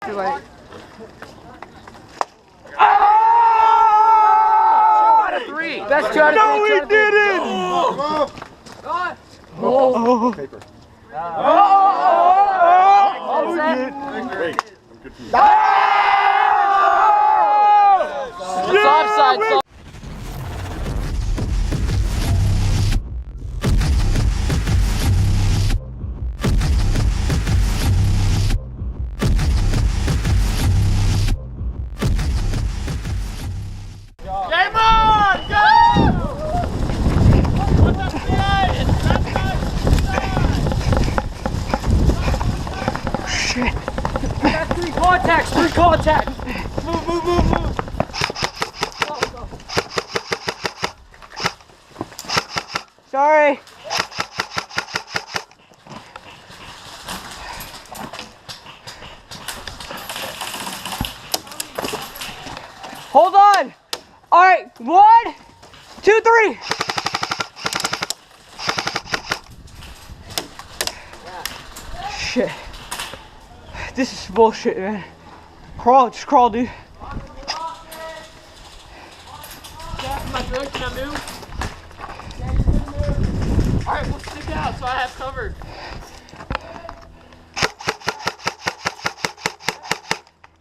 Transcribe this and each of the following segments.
too late. Oh! Three. Best shot. No, he didn't! Oh. Paper. Oh, Wait, I'm confused. It's offside. Game on! Go! What's up, Shit. I got three contacts. Move. Sorry. Hold on. All right, 1, 2, 3. Shit. This is bullshit, man. Crawl, just crawl, dude. Am I good? Can I move? Alright, we'll stick out so I have cover.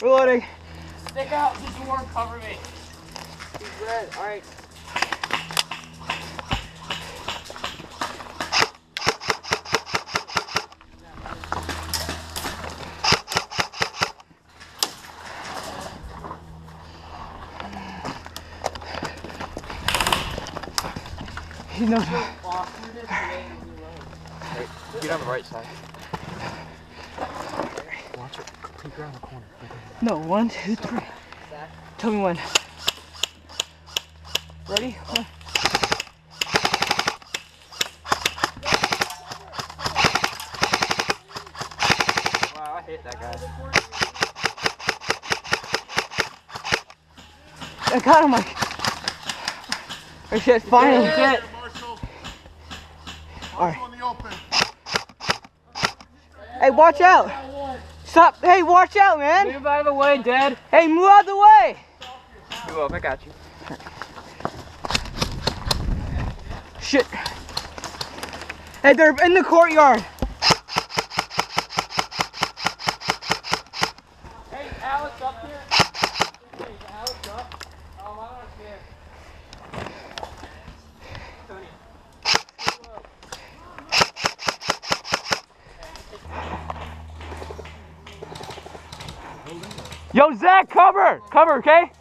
Reloading. Stick out since you won't cover me. He's red. All right. He knows. Get on the right side. Watch it. Peek around the corner. No, 1, 2, 3. Tell me when. Ready? 1. Wow, I hate that guy. I got him like. Oh shit, finally. Yeah. Alright. Hey, watch out. Stop. Hey, watch out, man. Move out of the way, Dad. Hey, move out of the way. Move up, I got you. Shit. Hey, they're in the courtyard. Hey, Alex up here. Hey, Alex up. I don't care. Tony. Yo, Zach, cover. Cover, okay?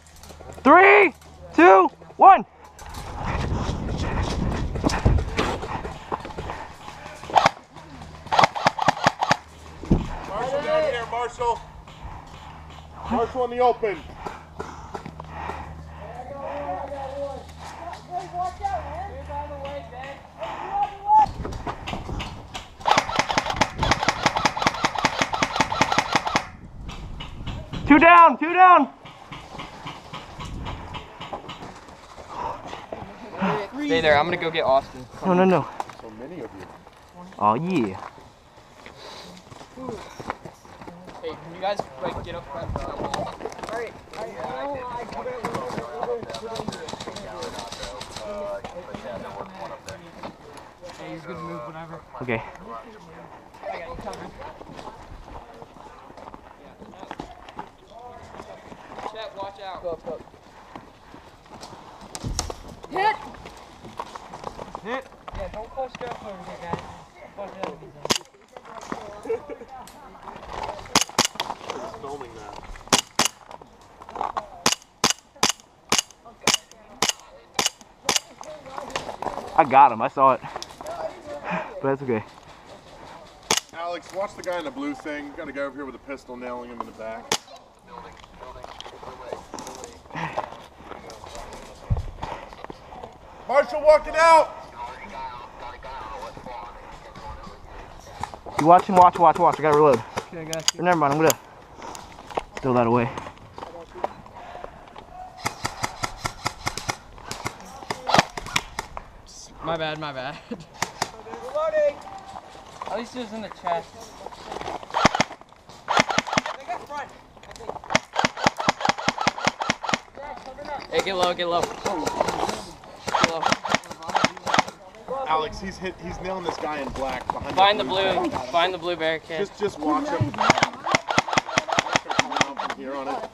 3, 2, 1. Marshall down here, Marshall. Marshall in the open. Two down. Stay there, I'm gonna go get Austin. No. So many of you. Oh, yeah. Hey, can you guys like get up front? Alright. Hey, you're good to move whenever. Okay. I got you covered. Chet, watch out. Go. Hit. Yeah, don't push up over here, guys. Push it up. Filming that. I got him. I saw it. But that's okay. Alex, watch the guy in the blue thing. Got to go over here with a pistol, nailing him in the back. Marshall walking out. You watch him. Watch. I gotta reload. Okay, I got you. Or never mind. I'm gonna throw that away. My bad. Reloading. At least it was in the chest. They got front. Hey, get low, get low. Get low. Alex, he's nailing this guy in black behind Find the blue. Find the blue barricade. Just watch him. From here on it.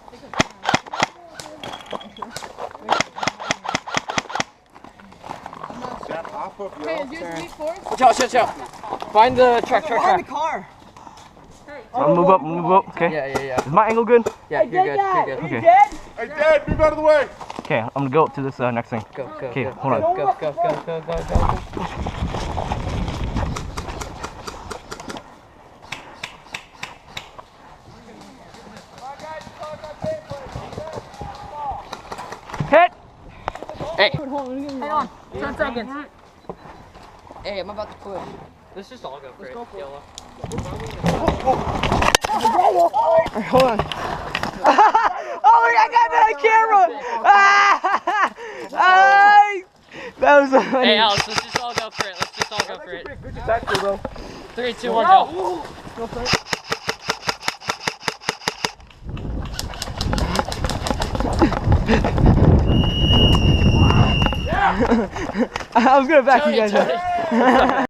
That hop up, yo. Chill. Find the truck. Behind the car. I'll move up, okay? Yeah. Is my angle good? Yeah, you're good. Okay. Hey, Dad, move out of the way. Okay, I'm gonna go up to this next thing. Go. Okay, hold on. Go. Hit! Hey. Hang on. 10 seconds. Hey, I'm about to quit. Let's just all go for it. Yellow. Hold on. Oh, I got that on camera! That was Hey, Alex, let's just all go for it. Back to though. 3, 2, 1, go. Go for it. I was gonna back you guys up.